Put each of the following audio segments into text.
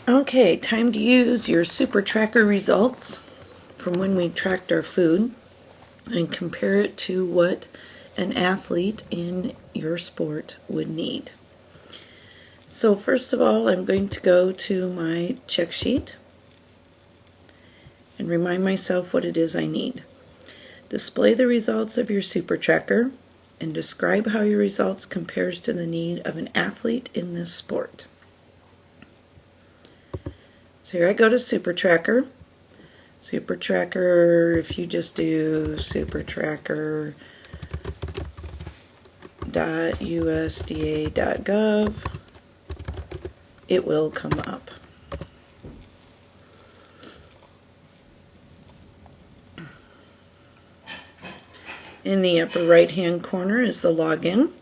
Okay, time to use your SuperTracker results from when we tracked our food and compare it to what an athlete in your sport would need. So first of all, I'm going to go to my check sheet and remind myself what it is I need. Display the results of your SuperTracker and describe how your results compares to the need of an athlete in this sport. So here I go to SuperTracker. SuperTracker, if you just do supertracker.usda.gov, it will come up. In the upper right hand corner is the login.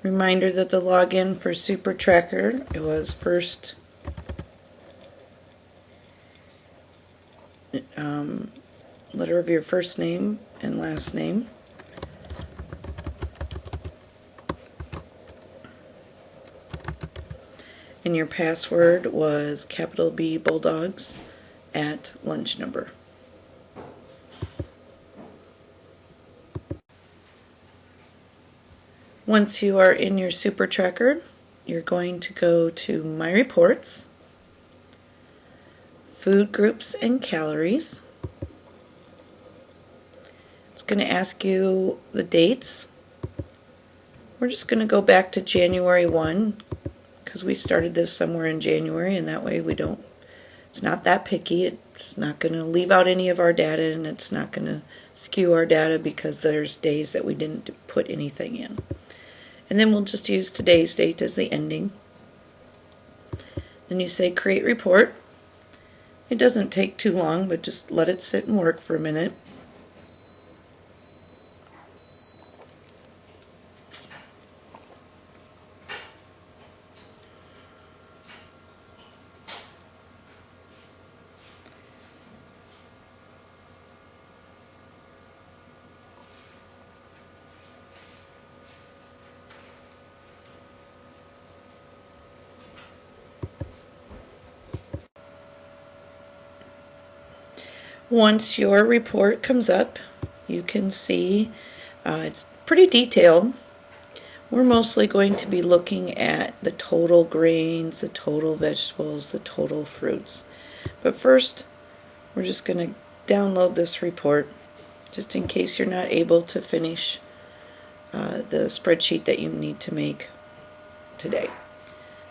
Reminder that the login for SuperTracker, it was first letter of your first name and last name. And your password was capital B Bulldogs at lunch number. Once you are in your SuperTracker, you're going to go to My Reports, Food Groups and Calories. It's going to ask you the dates. We're just going to go back to January 1 because we started this somewhere in January, and that way it's not that picky. It's not going to leave out any of our data, and it's not going to skew our data because there's days that we didn't put anything in. And then we'll just use today's date as the ending. Then you say create report. It doesn't take too long, but just let it sit and work for a minute. Once your report comes up, you can see it's pretty detailed. We're mostly going to be looking at the total grains, the total vegetables, the total fruits. But first, we're just going to download this report just in case you're not able to finish the spreadsheet that you need to make today.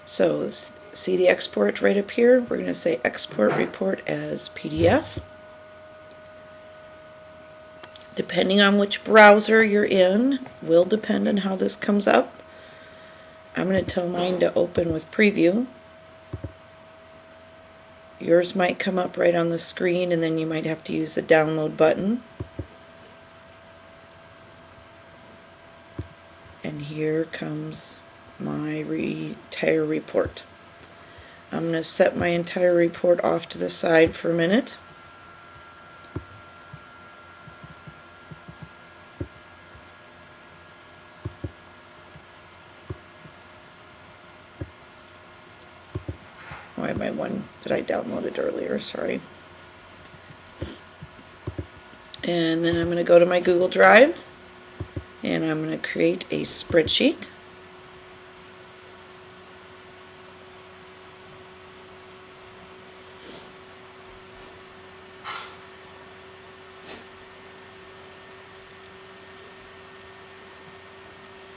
So see the export right up here? We're going to say export report as PDF. Depending on which browser you're in will depend on how this comes up. I'm going to tell mine to open with preview. Yours might come up right on the screen, and then you might have to use the download button. And here comes my entire report. I'm going to set my entire report off to the side for a minute. Oh, I have my one that I downloaded earlier, sorry. And then I'm going to go to my Google Drive, and I'm going to create a spreadsheet.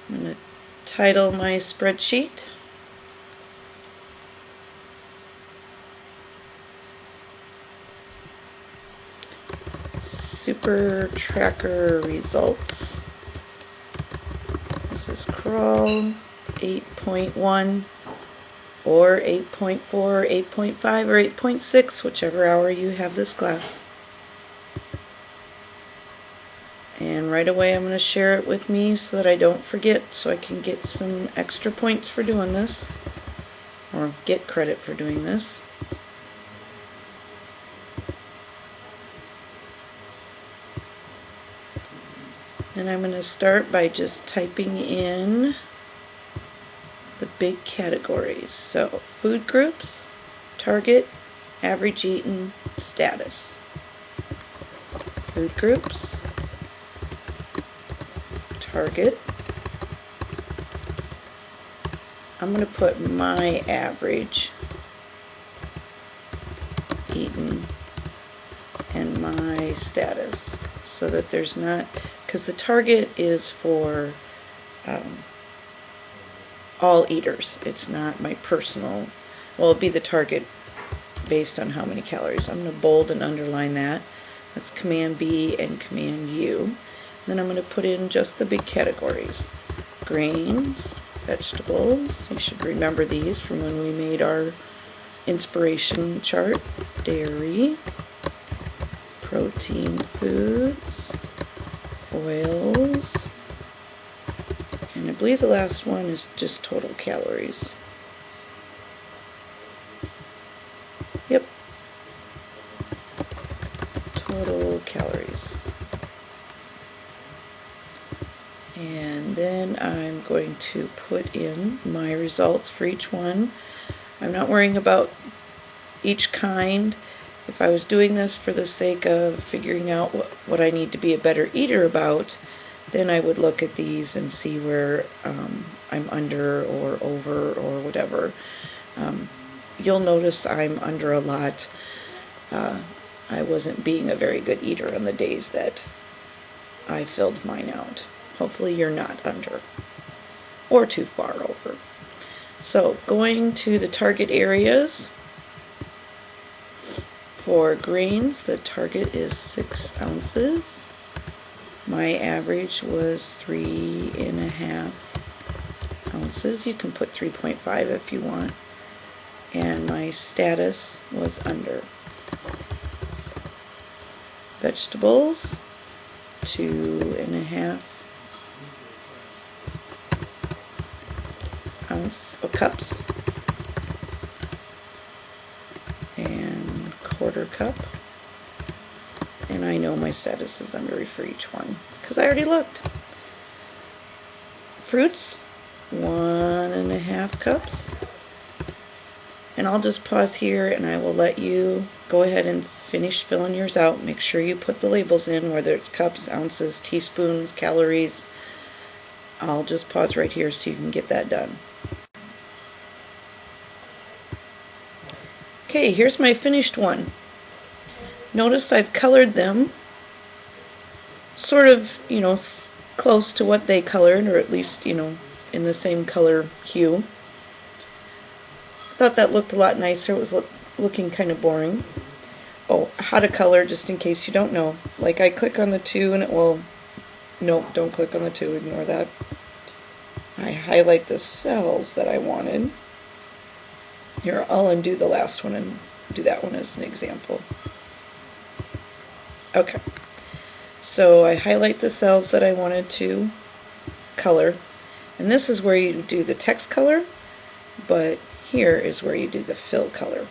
I'm going to title my spreadsheet SuperTracker results. This is crawl 8.1 or 8.4, 8.5, or 8.6, whichever hour you have this class. And right away I'm going to share it with me so that I don't forget, so I can get some extra points for doing this, or get credit for doing this. Then I'm going to start by just typing in the big categories. So food groups, target, average eaten, status. Food groups, target. I'm going to put my average eaten and my status so that there's not, because the target is for all eaters. It's not my personal, well, it'll be the target based on how many calories. I'm going to bold and underline that. That's Command B and Command U. Then I'm going to put in just the big categories. Grains, vegetables, you should remember these from when we made our inspiration chart. Dairy, protein foods, oils, and I believe the last one is just total calories. Yep, total calories. And then I'm going to put in my results for each one. I'm not worrying about each kind. If I was doing this for the sake of figuring out what I need to be a better eater about, then I would look at these and see where I'm under or over or whatever. You'll notice I'm under a lot. I wasn't being a very good eater on the days that I filled mine out. Hopefully you're not under or too far over. So going to the target areas, for grains the target is 6 ounces. My average was 3.5 ounces. You can put 3.5 if you want. And my status was under. Vegetables, 2.5 cups and quarter cup, and I know my status is under for each one because I already looked. Fruits, 1.5 cups, and I'll just pause here and I will let you go ahead and finish filling yours out. Make sure you put the labels in, whether it's cups, ounces, teaspoons, calories. I'll just pause right here so you can get that done. Okay, here's my finished one. Notice I've colored them sort of, close to what they colored, or at least, in the same color hue. I thought that looked a lot nicer. It was looking kind of boring. Oh, how to color, just in case you don't know. Like, I click on the 2 and it will, nope, don't click on the 2, ignore that. I highlight the cells that I wanted. Here, I'll undo the last one and do that one as an example. Okay, so I highlight the cells that I wanted to color, and this is where you do the text color, but here is where you do the fill color.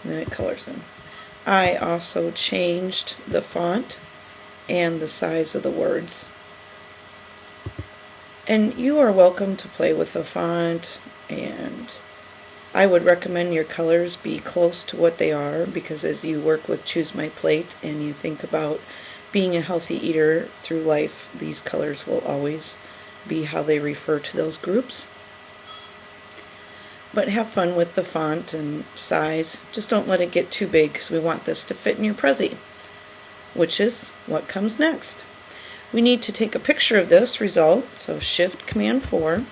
And then it colors them. I also changed the font and the size of the words. And you are welcome to play with the font, and I would recommend your colors be close to what they are, because as you work with Choose My Plate and you think about being a healthy eater through life, these colors will always be how they refer to those groups. But have fun with the font and size. Just don't let it get too big, because we want this to fit in your Prezi, which is what comes next. We need to take a picture of this result, so Shift Command 4.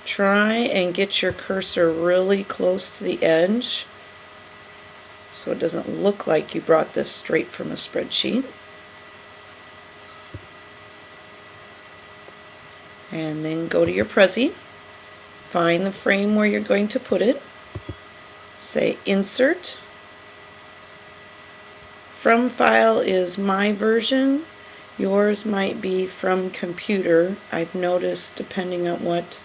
Try and get your cursor really close to the edge so it doesn't look like you brought this straight from a spreadsheet. And then go to your Prezi, find the frame where you're going to put it, say Insert. From File is my version, yours might be from Computer. I've noticed, depending on what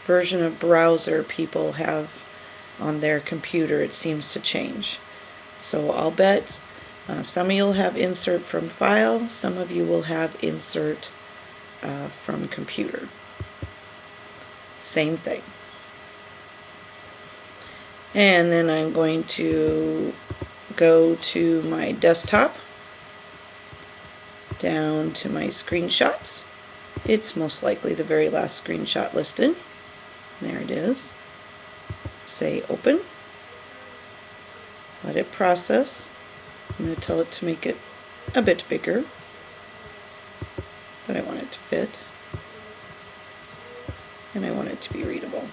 version of browser people have on their computer it seems to change. So I'll bet some of you will have insert from file, some of you will have insert from computer. Same thing. And then I'm going to go to my desktop, down to my screenshots. It's most likely the very last screenshot listed. There it is. Say open. Let it process. I'm going to tell it to make it a bit bigger, but I want it to fit, and I want it to be readable.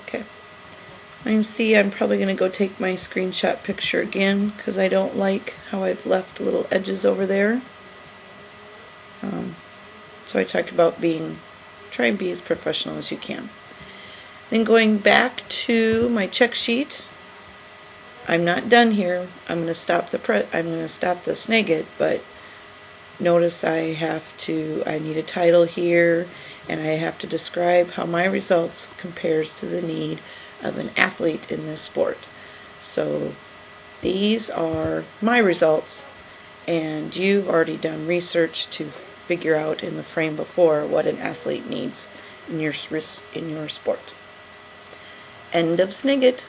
Okay. I can see I'm probably going to go take my screenshot picture again because I don't like how I've left little edges over there. So I talked about try and be as professional as you can. Then going back to my check sheet, I'm not done here. I'm going to stop the snagit, but notice I need a title here, and I have to describe how my results compares to the need of an athlete in this sport. So these are my results, and you've already done research to figure out in the frame before what an athlete needs in your sport. End of snagit.